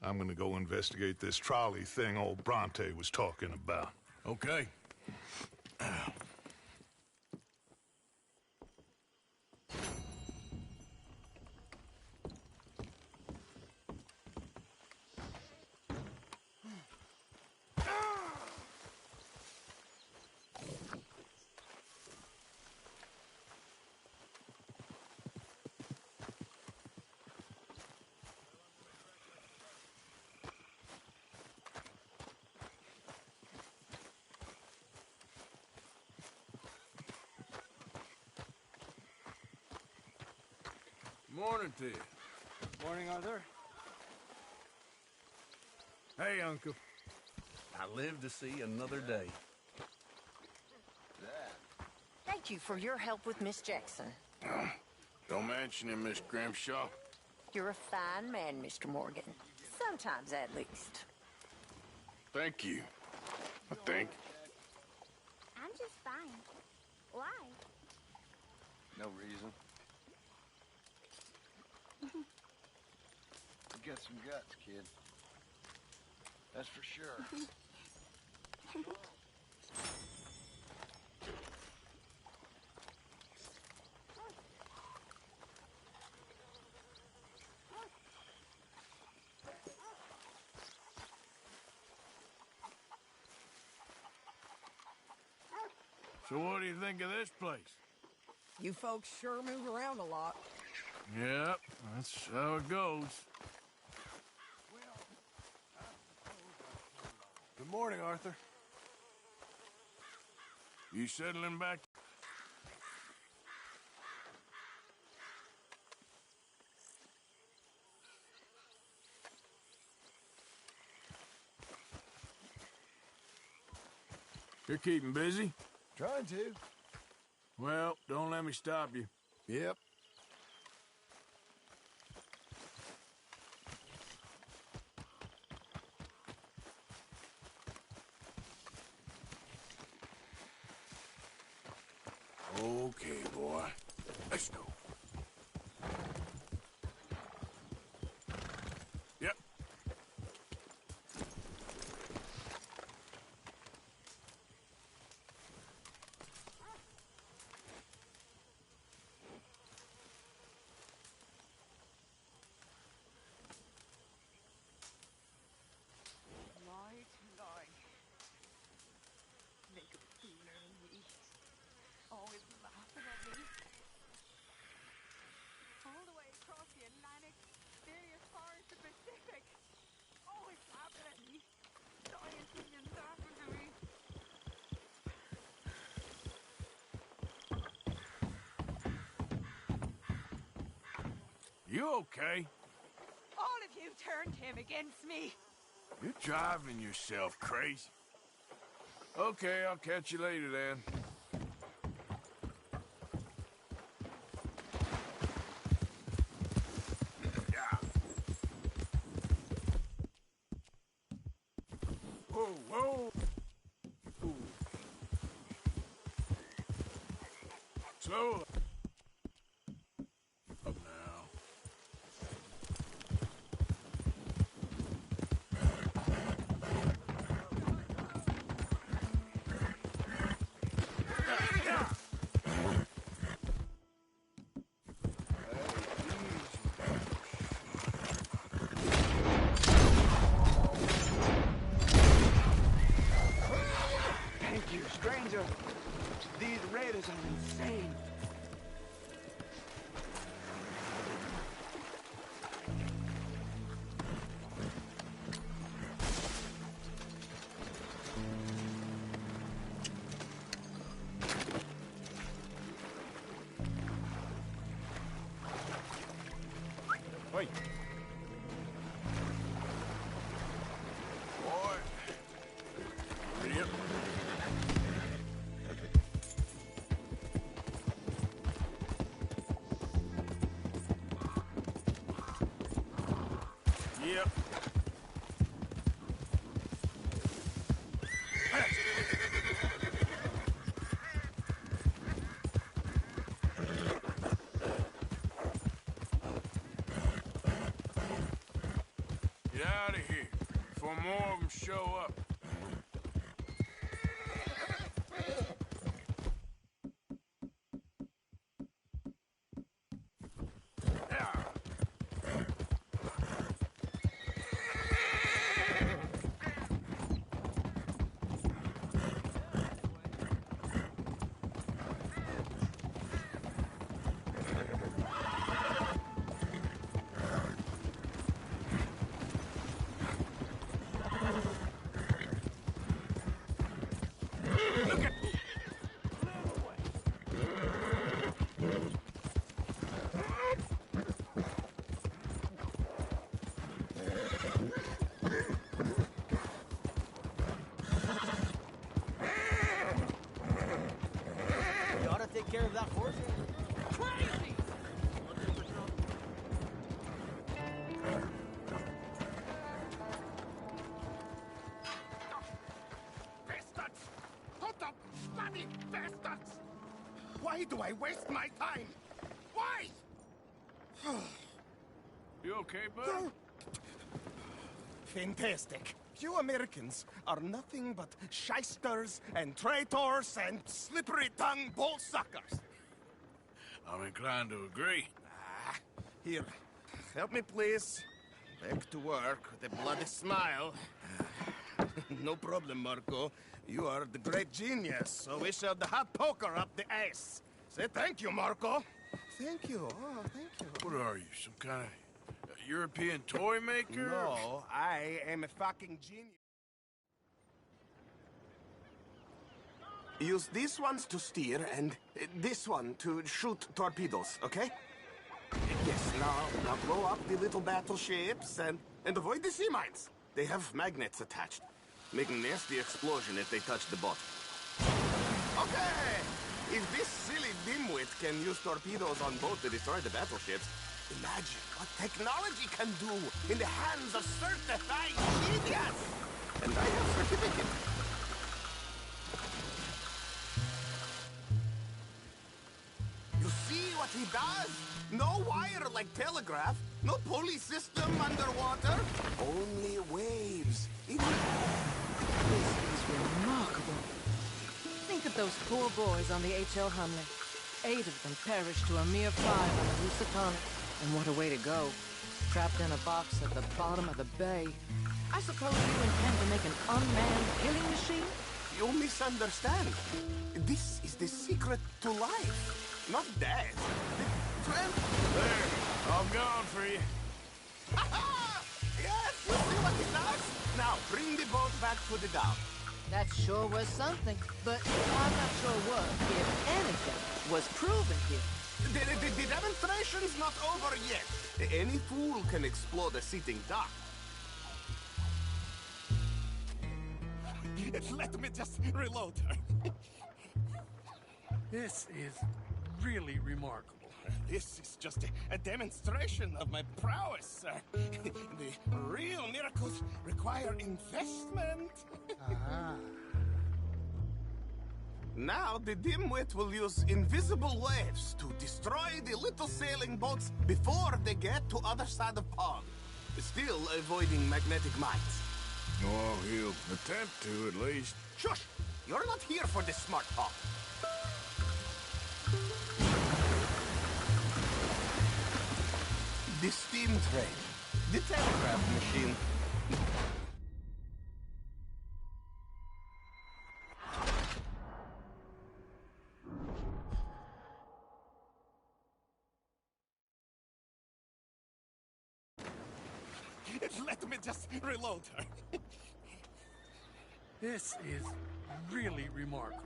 I'm gonna go investigate this trolley thing old Bronte was talking about. Okay. Morning to you. Morning, Arthur. Hey, Uncle. I live to see another day. Thank you for your help with Miss Jackson. Don't mention him, Miss Grimshaw. You're a fine man, Mr. Morgan. Sometimes, at least. Thank you. I think. I'm just fine. Why? No reason. You got some guts, kid. That's for sure. So what do you think of this place? You folks sure move around a lot. Yep, that's how it goes. Good morning, Arthur. You settling back? You're keeping busy? Trying to. Well, don't let me stop you. Yep. Okay, boy. Let's go. Yep. Make a fool out of me. Always laughing at me. All the way across the Atlantic, nearly as far as the Pacific. Always laughing at me. Dying things laughing to me. You okay? All of you turned him against me. You're driving yourself crazy. Okay, I'll catch you later then. Yeah. Whoa, whoa. Ooh. Slow. Up now. Thank you, stranger. These raiders are insane. Wait. Boy. Yep. Yep. Get out of here before more of them show up. You ought to take care of that horse. Crazy! Bastards! Put up, bloody bastards! Why do I waste my time? Why? You okay, bud? Fantastic. You Americans are nothing but shysters and traitors and slippery-tongued bull-suckers. I'm inclined to agree. Here, help me, please. Back to work with a bloody smile. No problem, Marco. You are the great genius, so we shall the hot poker up the ass. Say thank you, Marco. Thank you. Oh, thank you. What are you, some kind of European toy maker? No, I am a fucking genius. Use these ones to steer and this one to shoot torpedoes, okay? Yes, now blow up the little battleships and avoid the sea mines. They have magnets attached, making nasty explosion if they touch the boat. Okay! If this silly dimwit can use torpedoes on boat to destroy the battleships, imagine what technology can do in the hands of certified genius! And I have certificate. You see what he does? No wire like telegraph, no pulley system underwater, only waves. This is remarkable. Think of those poor boys on the H.L. Humley. 8 of them perished to a mere 5 on the Housatonic. And what a way to go. Trapped in a box at the bottom of the bay. I suppose you intend to make an unmanned killing machine? You misunderstand. This is the secret to life, not death. Friend? There, I'm gone for you. Yes, you see what he does? Now, bring the boat back to the dock. That sure was something, but I'm not sure what, if anything, was proven here. The demonstration's not over yet. Any fool can explode a sitting dock. Let me just reload her. This is really remarkable. This is just a demonstration of my prowess, sir. The real miracles require investment. Now the dimwit will use invisible waves to destroy the little sailing boats before they get to other side of pond, still avoiding magnetic mines. Oh, he'll attempt to, at least. Shush! You're not here for this smart talk. The steam train. The telegraph machine. Let me just reload her. This is really remarkable.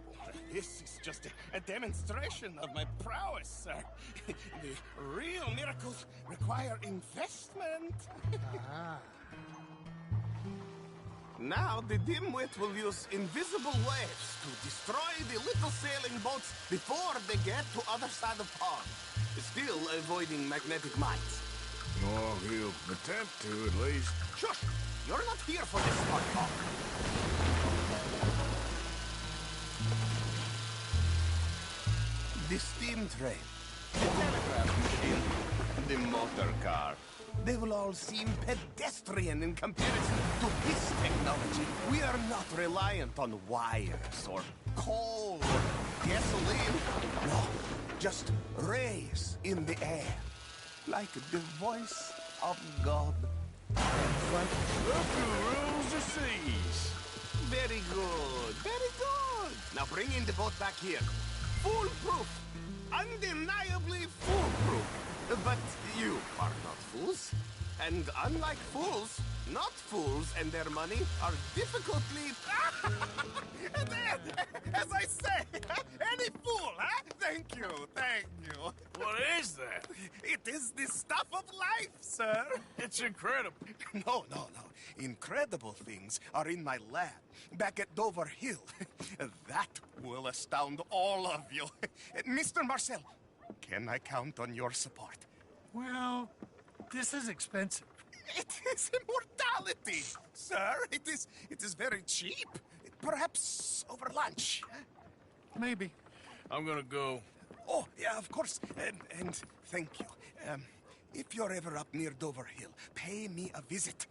This is just a demonstration of my prowess, sir. The real miracles require investment. Now the dimwit will use invisible waves to destroy the little sailing boats before they get to other side of pond, still avoiding magnetic mines. Oh, he'll attempt to, at least. Shush! You're not here for this smart talk. The steam train, the telegraph machine, the motor car. They will all seem pedestrian in comparison to this technology. We are not reliant on wires or coal or gasoline. No, just rays in the air. Like the voice of God. Look who rules the seas. Very good, very good. Now bring in the boat back here. Foolproof. Undeniably foolproof. But you are not fools. And unlike fools, not fools and their money are difficultly... As I say, any fool, huh? Thank you, thank you. What is that? It is the stuff of life, sir. It's incredible. No. Incredible things are in my lab, back at Dover Hill. That will astound all of you. Mr. Marcel, can I count on your support? Well, this is expensive. It is immortality, sir. It is very cheap. Perhaps over lunch. Maybe. I'm gonna go. Oh, yeah, of course. And thank you. If you're ever up near Dover Hill, pay me a visit.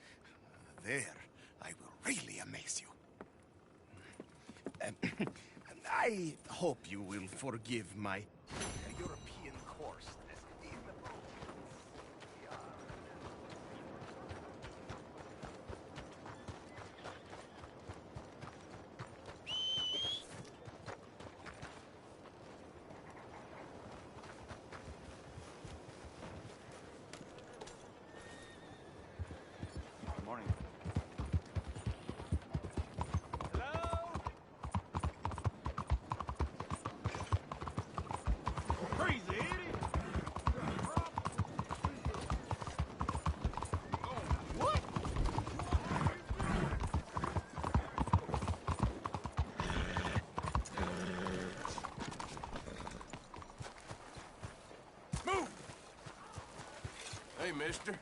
There, I will really amaze you. I hope you will forgive my European course. mister.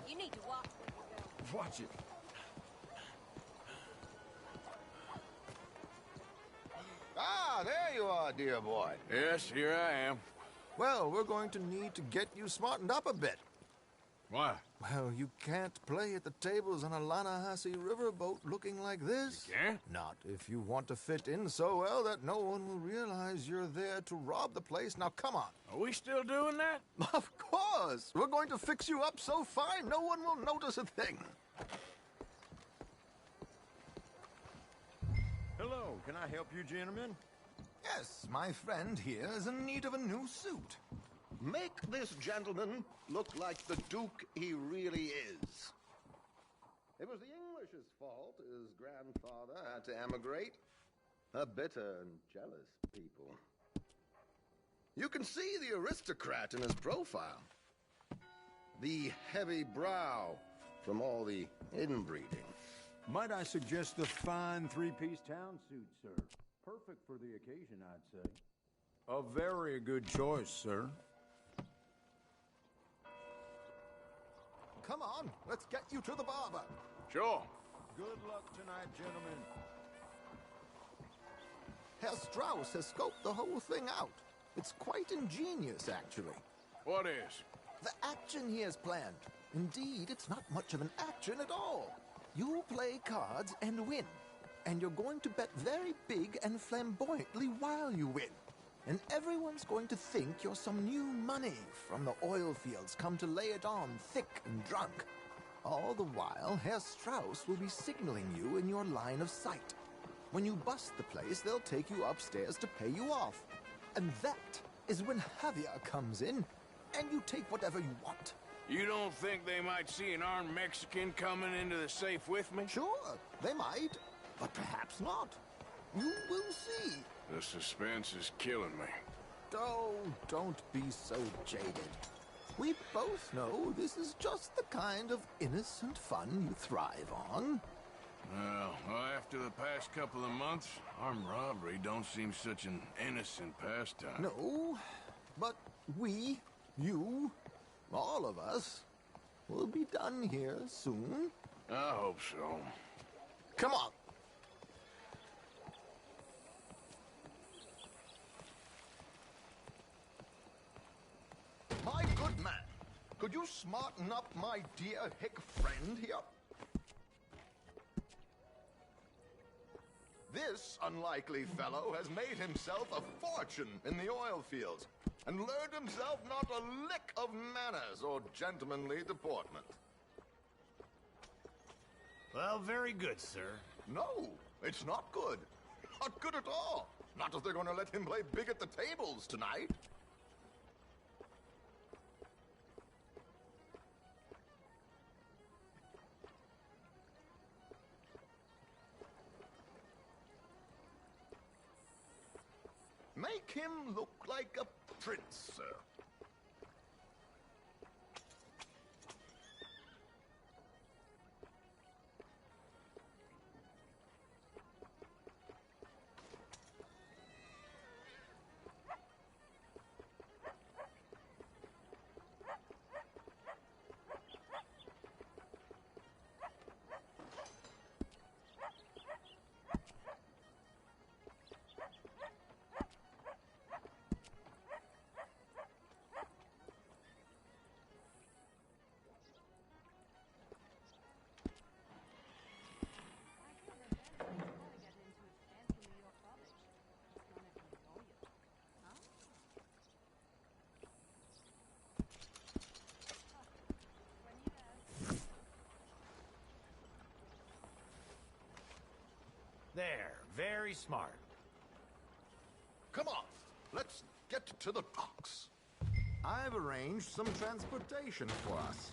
You need to watch where you're going. Watch it. Ah, there you are, dear boy. Yes, here I am. Well, we're going to need to get you smartened up a bit. Why? Well, you can't play at the tables on a Lanahasi riverboat looking like this. You can't? Not if you want to fit in so well that no one will realize you're there to rob the place. Now, come on. Are we still doing that? Of course. We're going to fix you up so fine no one will notice a thing. Hello, can I help you, gentlemen? Yes, my friend here is in need of a new suit. Make this gentleman look like the Duke he really is. It was the English's fault his grandfather had to emigrate. A bitter and jealous people. You can see the aristocrat in his profile. The heavy brow from all the inbreeding. Might I suggest the fine three-piece town suit, sir? Perfect for the occasion, I'd say. A very good choice, sir. Come on, let's get you to the barber. Sure. Good luck tonight, gentlemen. Herr Strauss has scoped the whole thing out. It's quite ingenious, actually. What is? The action he has planned. Indeed, it's not much of an action at all. You play cards and win. And you're going to bet very big and flamboyantly while you win. And everyone's going to think you're some new money from the oil fields come to lay it on thick and drunk. All the while, Herr Strauss will be signaling you in your line of sight. When you bust the place, they'll take you upstairs to pay you off. And that is when Javier comes in, and you take whatever you want. You don't think they might see an armed Mexican coming into the safe with me? Sure, they might, but perhaps not. You will see. The suspense is killing me. Oh, don't be so jaded. We both know this is just the kind of innocent fun you thrive on. Well, after the past couple of months, armed robbery don't seem such an innocent pastime. No, but we, you, all of us, will be done here soon. I hope so. Come on. My good man, could you smarten up my dear hick friend here? This unlikely fellow has made himself a fortune in the oil fields and learned himself not a lick of manners or gentlemanly deportment. Well, very good, sir. No, it's not good. Not good at all. Not if they're going to let him play big at the tables tonight. Make him look like a prince, sir. There, very smart. Come on, let's get to the docks. I've arranged some transportation for us.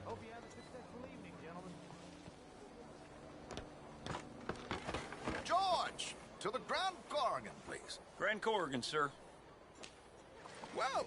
Hope you have a successful evening, gentlemen. George, to the Grand Corrigan, please. Grand Corrigan, sir. Well,